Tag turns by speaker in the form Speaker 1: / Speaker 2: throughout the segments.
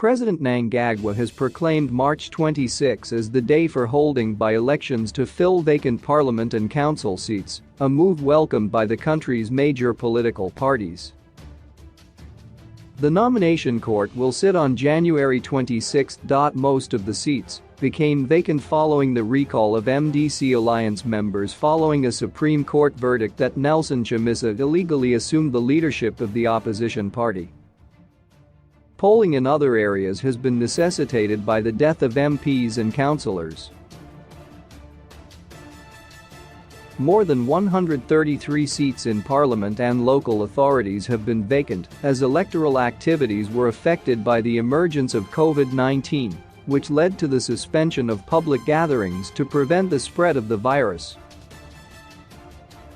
Speaker 1: President Mnangagwa has proclaimed March 26 as the day for holding by-elections to fill vacant parliament and council seats, a move welcomed by the country's major political parties. The nomination court will sit on January 26. Most of the seats became vacant following the recall of MDC alliance members following a Supreme Court verdict that Nelson Chamisa illegally assumed the leadership of the opposition party. Polling in other areas has been necessitated by the death of MPs and councillors. More than 133 seats in parliament and local authorities have been vacant as electoral activities were affected by the emergence of COVID-19, which led to the suspension of public gatherings to prevent the spread of the virus.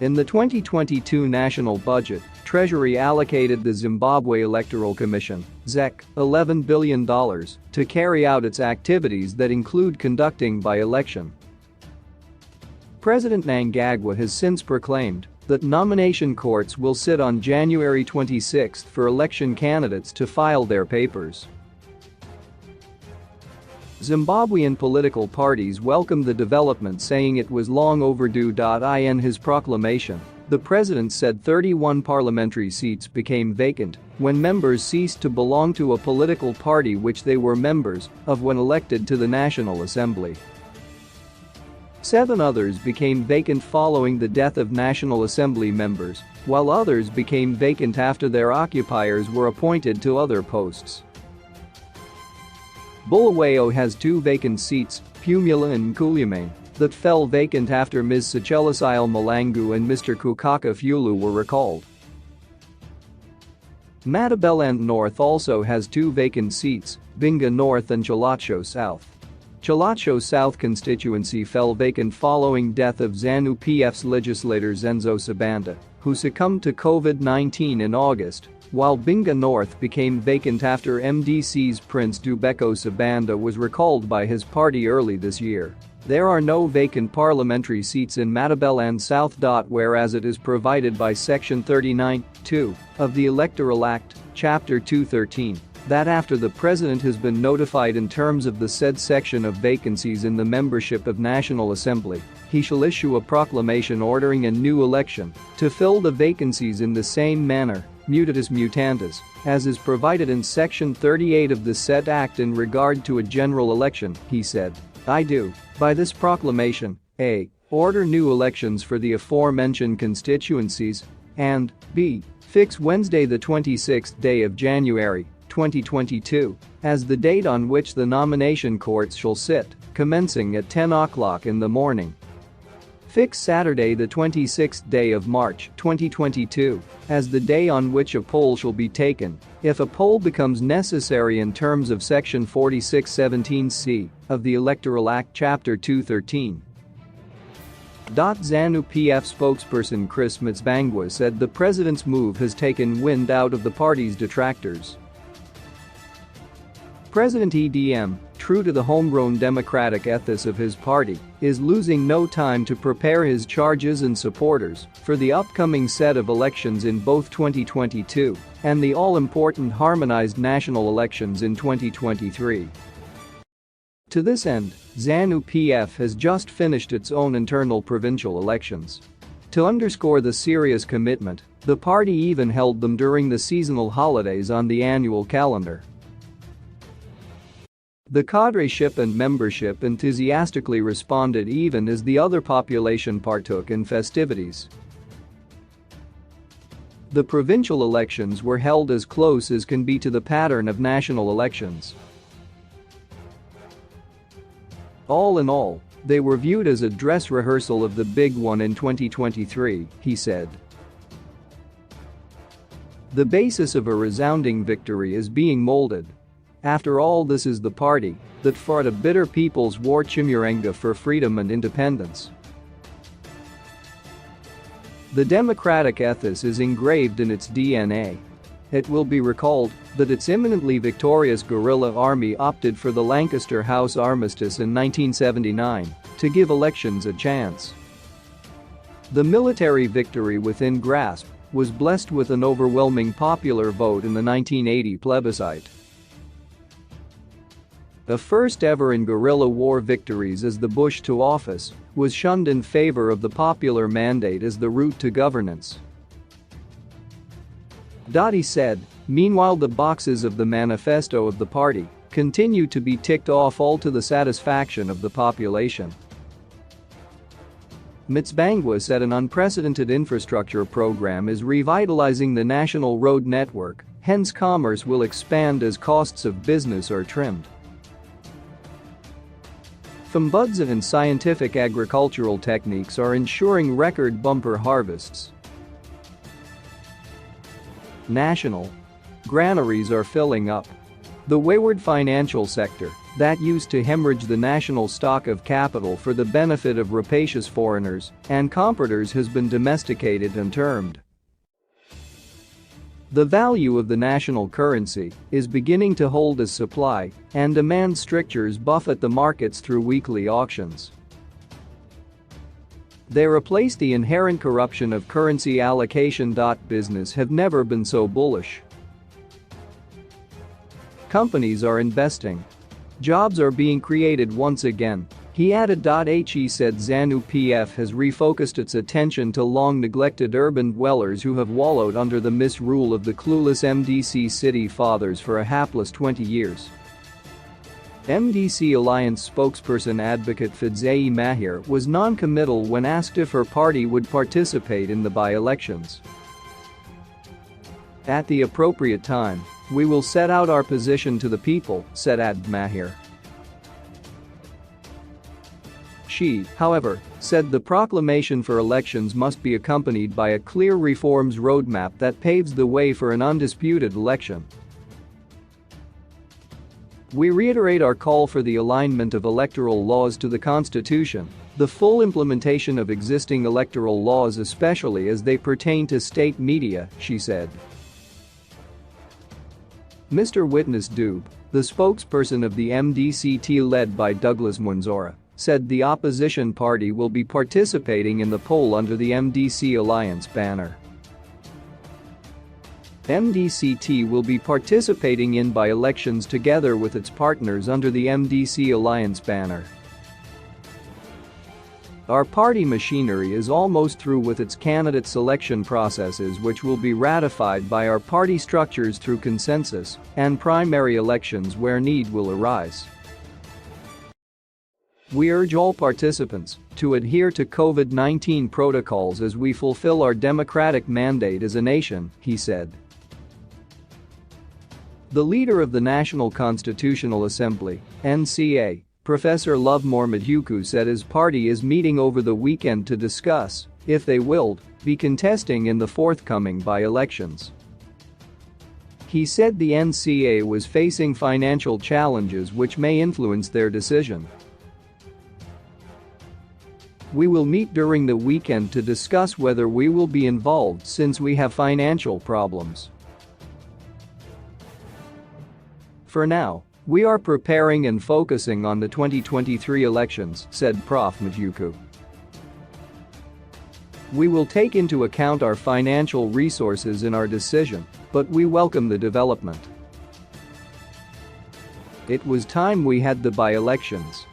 Speaker 1: In the 2022 national budget, Treasury allocated the Zimbabwe Electoral Commission (ZEC) $11 billion to carry out its activities that include conducting by-election. President Mnangagwa has since proclaimed that nomination courts will sit on January 26 for election candidates to file their papers. Zimbabwean political parties welcomed the development, saying it was long overdue. In his proclamation, the president said 31 parliamentary seats became vacant when members ceased to belong to a political party which they were members of when elected to the National Assembly. 7 others became vacant following the death of National Assembly members, while others became vacant after their occupiers were appointed to other posts. Bulawayo has 2 vacant seats, Pumula and Nkulumane, that fell vacant after Ms. Sichelisile Malangu and Mr. Kukaka Fulu were recalled. Matabeleland North also has 2 vacant seats, Binga North and Chilacho South. Chilacho South constituency fell vacant following death of ZANU-PF's legislator Zenzo Sabanda, who succumbed to COVID-19 in August, while Binga North became vacant after MDC's Prince Dubeko Sabanda was recalled by his party early this year. There are no vacant parliamentary seats in Matabeleland South. Whereas it is provided by Section 39(2) of the Electoral Act, Chapter 213, that after the President has been notified in terms of the said section of vacancies in the membership of National Assembly, he shall issue a proclamation ordering a new election to fill the vacancies in the same manner, mutatis mutandis, as is provided in Section 38 of the said Act in regard to a general election, he said. I do, by this proclamation, a. Order new elections for the aforementioned constituencies, and b. Fix Wednesday the 26th day of January, 2022, as the date on which the nomination courts shall sit, commencing at 10 o'clock in the morning. Fix Saturday the 26th day of March, 2022, as the day on which a poll shall be taken, if a poll becomes necessary in terms of Section 46(17)(c) of the Electoral Act, Chapter 213. ZANU-PF spokesperson Chris Mnangagwa said the president's move has taken wind out of the party's detractors. President EDM, true to the homegrown democratic ethos of his party, is losing no time to prepare his charges and supporters for the upcoming set of elections in both 2022 and the all-important harmonized national elections in 2023. To this end, ZANU-PF has just finished its own internal provincial elections. To underscore the serious commitment, the party even held them during the seasonal holidays on the annual calendar. The cadreship and membership enthusiastically responded even as the other population partook in festivities. The provincial elections were held as close as can be to the pattern of national elections. All in all, they were viewed as a dress rehearsal of the big one in 2023, he said. The basis of a resounding victory is being molded. After all, this is the party that fought a bitter people's war Chimurenga for freedom and independence. The democratic ethos is engraved in its DNA. It will be recalled that its imminently victorious guerrilla army opted for the Lancaster House Armistice in 1979 to give elections a chance. The military victory within grasp was blessed with an overwhelming popular vote in the 1980 plebiscite. The first ever in guerrilla war victories as the Bush to office was shunned in favor of the popular mandate as the route to governance. He said, meanwhile the boxes of the manifesto of the party continue to be ticked off all to the satisfaction of the population. Mnangagwa said an unprecedented infrastructure program is revitalizing the national road network, hence commerce will expand as costs of business are trimmed. Buds and scientific agricultural techniques are ensuring record bumper harvests. National granaries are filling up. The wayward financial sector that used to hemorrhage the national stock of capital for the benefit of rapacious foreigners and compradors has been domesticated and termed. The value of the national currency is beginning to hold as supply and demand strictures buffet the markets through weekly auctions. They replace the inherent corruption of currency allocation. Business have never been so bullish. Companies are investing. Jobs are being created once again, he added. He said ZANU-PF has refocused its attention to long-neglected urban dwellers who have wallowed under the misrule of the clueless MDC city fathers for a hapless 20 years. MDC Alliance spokesperson advocate Fadzai Mahir was non-committal when asked if her party would participate in the by-elections. At the appropriate time, we will set out our position to the people, said Mahir. She, however, said the proclamation for elections must be accompanied by a clear reforms roadmap that paves the way for an undisputed election. We reiterate our call for the alignment of electoral laws to the Constitution, the full implementation of existing electoral laws especially as they pertain to state media, she said. Mr. Witness Dube, the spokesperson of the MDCT led by Douglas Mwanzora, said the opposition party will be participating in the poll under the MDC Alliance banner. MDCT will be participating in by-elections together with its partners under the MDC Alliance banner. Our party machinery is almost through with its candidate selection processes which will be ratified by our party structures through consensus and primary elections where need will arise. We urge all participants to adhere to COVID-19 protocols as we fulfill our democratic mandate as a nation, he said. The leader of the National Constitutional Assembly, NCA, Professor Lovemore Madhuku said his party is meeting over the weekend to discuss if they will be contesting in the forthcoming by-elections. He said the NCA was facing financial challenges which may influence their decision. We will meet during the weekend to discuss whether we will be involved since we have financial problems. For now, we are preparing and focusing on the 2023 elections, said Prof. Madhuku. We will take into account our financial resources in our decision, but we welcome the development. It was time we had the by-elections.